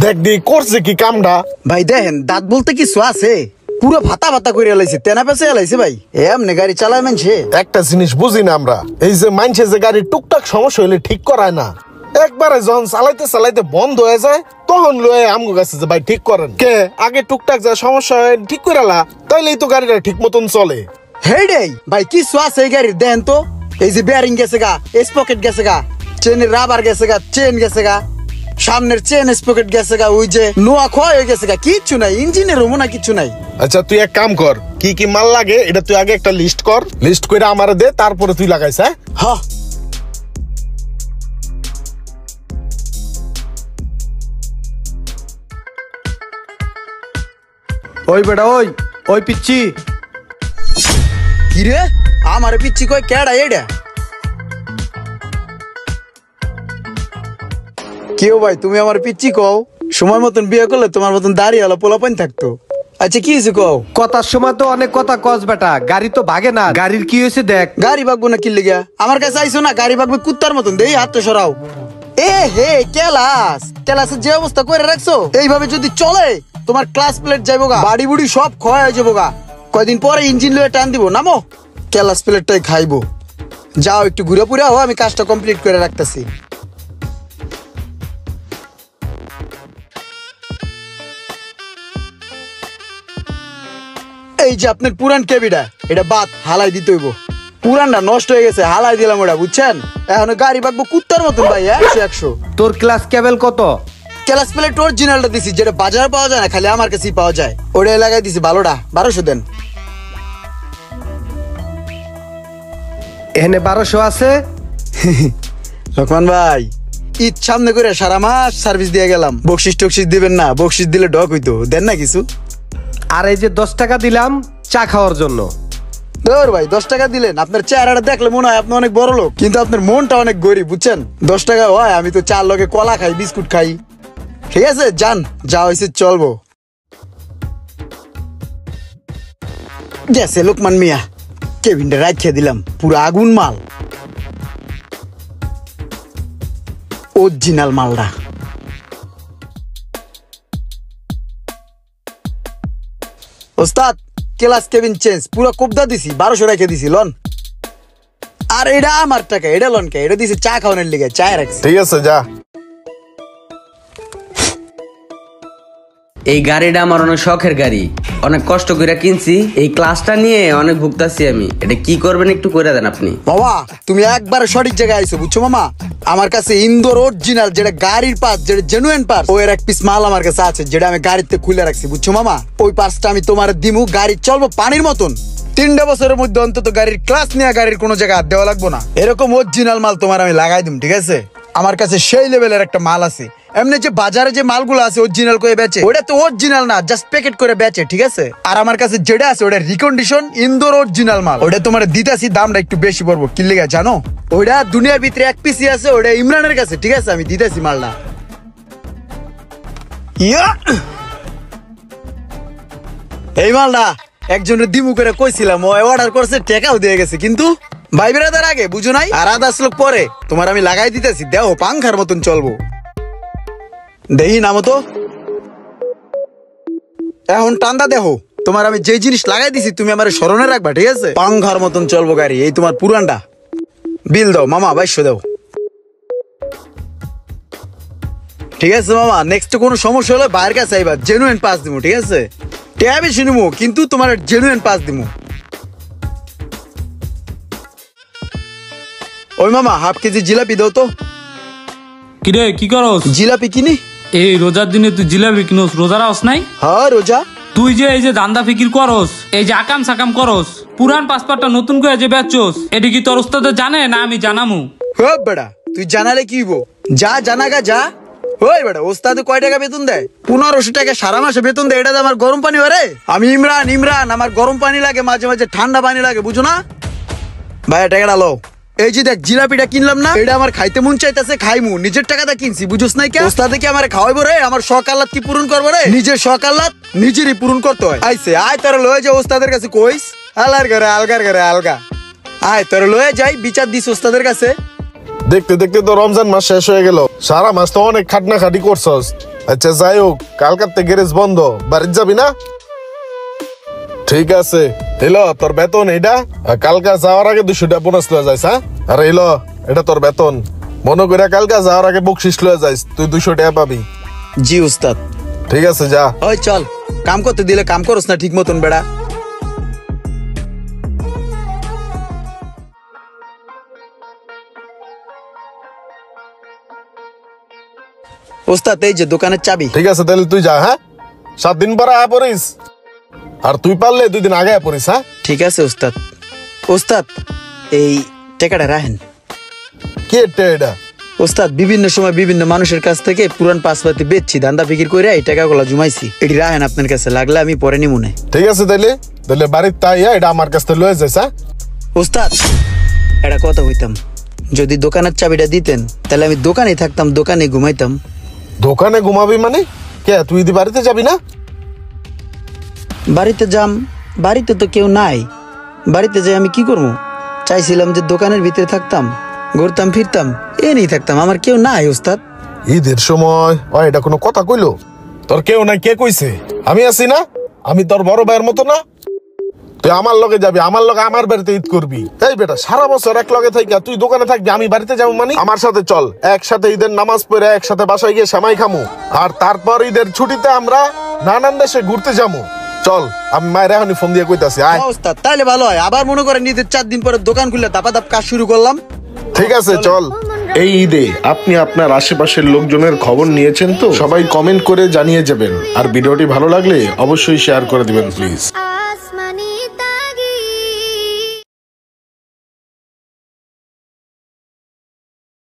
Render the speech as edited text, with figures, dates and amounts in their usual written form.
দেখ দি করছে কি কামটা। ভাই দেখেন দাঁত বলতে কিছু আছে, পুরো ভাতা ভাতা করে এলাইছে, তেনা পেছে এলাইছে ভাই। এমনি গাড়ি চালায় মানছে। একটা জিনিস বুঝি না আমরা, এই যে মানছে যে গাড়ি টুকটাক সমস্যা হইলে ঠিক করায় না, একবারে যখন চালাইতে চালাইতে বন্ধ হয়ে যায় তখন লয়ে আমগো কাছে যে ভাই ঠিক করেন কে। আগে টুকটাক যা সমস্যা হয় ঠিক করালা, তাইলেই তো গাড়িটা ঠিক মতন চলে। হেই রে ভাই কিছু আছে এই গাড়ির, দেন তো। এই যে বেয়ারিং গেছে গা, স্পকেট গেছে গা, চেনের রাবার গেছে গা, চেন গেছে গা, সামনের চেন স্পকেট গেছে গা, ওই যে নোয়া ক্ষয় হয়ে গেছে গা, কিচ্ছু নাই, ইঞ্জিনের মনে কিছু নাই। আচ্ছা তুই এক কাম কর, কি কি মাল লাগে এটা তুই আগে একটা লিস্ট কর, লিস্ট করে আমারে দে, তারপরে তুই লাগাইস। হ্যাঁ ওই বেটা ওই ওই পিচ্ছি কি রে আমার পিচ্ছি কই কেডা এডা? কেউ ভাই তুমি আমার পিচ্ছি কও, সময় মতন বিয়ে করলে তোমার মতন দাঁড়িয়ে হলো পোলাপান থাকতো। আচ্ছা কি হয়েছে কও? কথার সময় তো অনেক কথা কস বেটা, গাড়ি তো ভাগে না, গাড়ির কি হয়েছে দেখ। গাড়ি ভাগবো না কি লিগা? আমার কাছে আইসো না, গাড়ি ভাগবে কুত্তার মতন, দেই হাত তো সরাও। এ হে ক্লাসের যে অবস্থা করে রাখছো, এইভাবে যদি চলে তোমার ক্লাস প্লেট যাইবো গা, বাড়ি বুড়ি সব ক্ষয় হয়ে যাবো গা। কয়দিন পরে ইঞ্জিন লয়ে টান দিব, নামো। ক্লাস প্লেটটাই খাইবো। যাও একটু ঘুরে পুরে হো, আমি কাজটা কমপ্লিট করে রাখতেছি। এই যে আপনার পুরান কেবিটা, এটা বাদ হালাই দিতে হইব। পুরানটা নষ্ট হয়ে গেছে, হালাই দিলাম ওটা, বুঝছেন? এখন গাড়ি ভাগবো কুত্তার মতন ভাই, 100-100। তোর ক্লাস কেবল কত? ক্লাস প্লেট অরিজিনালটা দিছি, যেটা বাজারে পাওয়া যায় না, খালি আমার কাছেই পাওয়া যায়, ওটা লাগাই দিছি ভালোটা, 1200 দেন। এখানে 1200 আছে। লক্ষ্মণ ভাই ঈদ সামনে করে সারা মাস সার্ভিস দিয়ে গেলাম, বকশিস টকশিস দিবেন না? বকশিস দিলে ডক হইতো, দেন না কিছু? আর এই যে 10 টাকা দিলাম চা খাওয়ার জন্য। ধর ভাই 10 টাকা দিলেন, আপনার চেহারাটা দেখলে মনে হয় আপনি অনেক বড় লোক, কিন্তু আপনার মনটা অনেক গরিব, বুঝছেন? 10 টাকা হয়, আমি তো চার লগে কলা খাই, বিস্কুট খাই। ঠিক আছে যান, যা হয়েছে চলবো। গেছে লোকমান মিয়া, কেবিনটা রাখিয়ে দিলাম, পুরো আগুন মাল, অরিজিনাল মালটা। ওস্তাদ ক্লাস কেবিন চেঞ্জ, পুরো কোবদা দিছি, 1200 রেখে দিছি, লন। আর এটা আমার টাকা, এটা লন কে? এটা দিছি চা খাওয়ানোর লিগে, চা রাখছি। ঠিক আছে যা। এই গাড়িটা আমার অনেক শখের গাড়ি, অনেক কষ্ট করে কিনছি, এই ক্লাসটা নিয়ে অনেক ভুগতাছি আমি। এটা কি করবেন একটু করে দেন আপনি। বাবা তুমি একবার সঠিক জায়গায় আইছো, বুঝছো মামা? আমার কাছে ইন্দোর অরিজিনাল, যেটা গাড়ির পার্স, যেটা জেনুইন পার্স, ওর এক পিস মাল আমার কাছে আছে, যেটা আমি গাড়িতে খুলে রাখছি, বুঝছো মামা? ওই পার্সটা আমি তোমার দিমু, গাড়ি চলবো পানির মতন। 3 বছরের মধ্যে অন্তত গাড়ির ক্লাস নিয়ে গাড়ির কোনো জায়গায় হাত দেওয়া লাগবো না, এরকম অরিজিনাল মাল তোমার আমি লাগাই দিম। ঠিক আছে? আমার কাছে সেই লেভেলের একটা মাল আছে। এমনি যে বাজারে যে মালগুলো আছে অরিজিনাল করে বেচে, ওটা তো অরিজিনাল না, জাস্ট প্যাকেট করে বেচে। ঠিক আছে? আর আমার কাছে যেটা আছে ওটা রিকন্ডিশন ইন্দোর অরিজিনাল মাল, ওটা তোমার দিতাছি, দামটা একটু বেশি পড়বো। কি লিগা জানো? ওটা দুনিয়ার ভিতরে এক পিসি আছে, ওটা ইমরানের কাছে। ঠিক আছে? আমি দিতাছি মালটা। এই মালটা একজনের দিমু করে কইছিলাম, ও অর্ডার করছে, টাকাও দিয়ে গেছে, কিন্তু ভাই বেড়াদার আগে বুঝো নাই, আর 10 লোক পরে তোমার আমি লাগাই দিতেছি, দেও পাংখার মতন চলবো। দেহি নামো তো, এখন টান্দা দেখো, তোমার আমি যে জিনিস লাগাই দিছি তুমি আমার স্মরণে রাখবা। ঠিক আছে? পাংখার মতন চলবো গাড়ি। এই তোমার পুরানটা বিল দাও মামা, 2200 দাও। ঠিক আছে মামা, নেক্সট কোনো সমস্যা হলে বাইরের কাছে আইবা, জেনুইন পাস দিমু। ঠিক আছে? ট্যাব বেশি নিমু, কিন্তু তোমার জেনুইন পাস দিমু। ওই মামা হাফ কেজি জিলাপি দাও তো। কিরে কি করস? জিলাপি কিনি। এই রোজার দিনে তুই জিলাপি কিনোস? রোজার আস নাই? হ্যাঁ রোজা। তুই যে এই যে দান্দা ফিকির করস, এই যে আকাম সাকাম করস, পুরান পাসপোর্টটা নতুন করে যে বেচছস, এটা কি তোর ওস্তাদ জানে না আমি জানামু? হ্যাঁ বেটা তুই জানালে কি হইব, যা জানাগা যা। ওই বেটা ওস্তাদ কয় টাকা বেতন দেয়? 1500 টাকা সারা মাসে বেতন দেয়। এটা আমার গরম পানি হয়। আমি ইমরান, আমার গরম পানি লাগে, মাঝে মাঝে ঠান্ডা পানি লাগে, বুঝো না? ভাই টাকাটা লো। এই যে দেখ জিলাপিটা কিনলাম না, এটা আমার খাইতে মন চাইতেছে, খাইমু, নিজের টাকাটা কিনছি, বুঝোস নাই? কে ওস্তাদে কি আমার খাওয়াইবো রে? আমার শখ আহ্লাদ কি পূরণ করবো রে? নিজের শখ আহ্লাদ নিজেরই পূরণ করতে হয়। আইসে আয় তোরা লয়ে যা ওস্তাদের কাছে, কইস আলগার ঘরে আলগা, আয় তোরা লয়ে যাই, বিচার দিস ওস্তাদের কাছে। দেখতে দেখতে তো রমজান মাস শেষ হয়ে গেল, সারা মাস তো অনেক খাটনা খাটি করছস। আচ্ছা যাই হোক, কালকাতে গ্যারেজ বন্ধ, বাড়িতে যাবি না? ঠিক আছে, এলো তোর বেতন এইটা। আর কালকা যাওয়ার আগে 200 টাকা বোনাস লয়ে যাইস। হ্যাঁ, আর এলো এটা তোর বেতন। মনে করে কালকা যাওয়ার আগে বকশিস লয়ে যাইস, তুই 200 টাকা পাবি। জি উস্তাদ। ঠিক আছে যা। ওই চল, কাম করতে দিলে কাম করস না ঠিক মতন বেড়া। ওস্তাদ এই যে দোকানের চাবি। ঠিক আছে তাহলে তুই যা। হ্যাঁ, 7 দিন পরে আয়া পড়িস, আর তুই পারলে 2 দিন আগে আয়া পড়িস। হ্যাঁ ঠিক আছে ওস্তাদ। ওস্তাদ এই টাকাটা রাখেন। কি এটা? ওস্তাদ বিভিন্ন সময় বিভিন্ন মানুষের কাছ থেকে পুরান পাসপাতি বেচছি, দান্দা ফিকির করে এই টাকাগুলো জমাইছি। এটি রাখেন আপনার কাছে, লাগলে আমি পরে নিব না। ঠিক আছে তাইলে তাহলে বাড়ির তাই এটা আমার কাছ থেকে লয়ে যাইস। হ্যাঁ ওস্তাদ এটা কথা হইতাম, যদি দোকানের চাবিটা দিতেন তাহলে আমি দোকানেই থাকতাম, দোকানে ঘুমাইতাম। দোকানে ঘুমাবি মানে? কে তুই দি বাড়িতে যাবি না? বাড়িতে যাম, বাড়িতে তো কেউ নাই, বাড়িতে যাই আমি কি করবো? চাইছিলাম যে দোকানের ভিতরে থাকতাম, ঘুরতাম ফিরতাম, এ নেই থাকতাম, আমার কেউ নাই ওস্তাদ। ঈদের সময় এটা কোনো কথা কইলো? তোর কেউ নাই কে কইছে? আমি আছি না? আমি তোর বড় ভাইয়ের মতো না? তুই আমার লগে যাবি, আমার লগে আমার বাড়িতে ঈদ করবি। এই বেটা, সারা বছর এক লগে থাকি তুই দোকানে থাকবি, আমি বাড়িতে যাবো মানে? আমার সাথে চল, একসাথে ঈদের নামাজ পড়ে একসাথে বাসায় গিয়ে সেমাই খামু, আর তারপর ঈদের ছুটিতে আমরা নানান দেশে ঘুরতে যাবো। চল, আমি মায়ের এখনই ফোন দিয়ে কইতাছি আয়। ওস্তাদ তাইলে ভালো হয়, আবার মনে করেন ঈদের 4 দিন পরে দোকান খুলে দাপাদাপ কাজ শুরু করলাম। ঠিক আছে চল। এই ঈদে আপনি আপনার আশেপাশের লোকজনের খবর নিয়েছেন তো? সবাই কমেন্ট করে জানিয়ে যাবেন, আর ভিডিওটি ভালো লাগলে অবশ্যই শেয়ার করে দিবেন প্লিজ।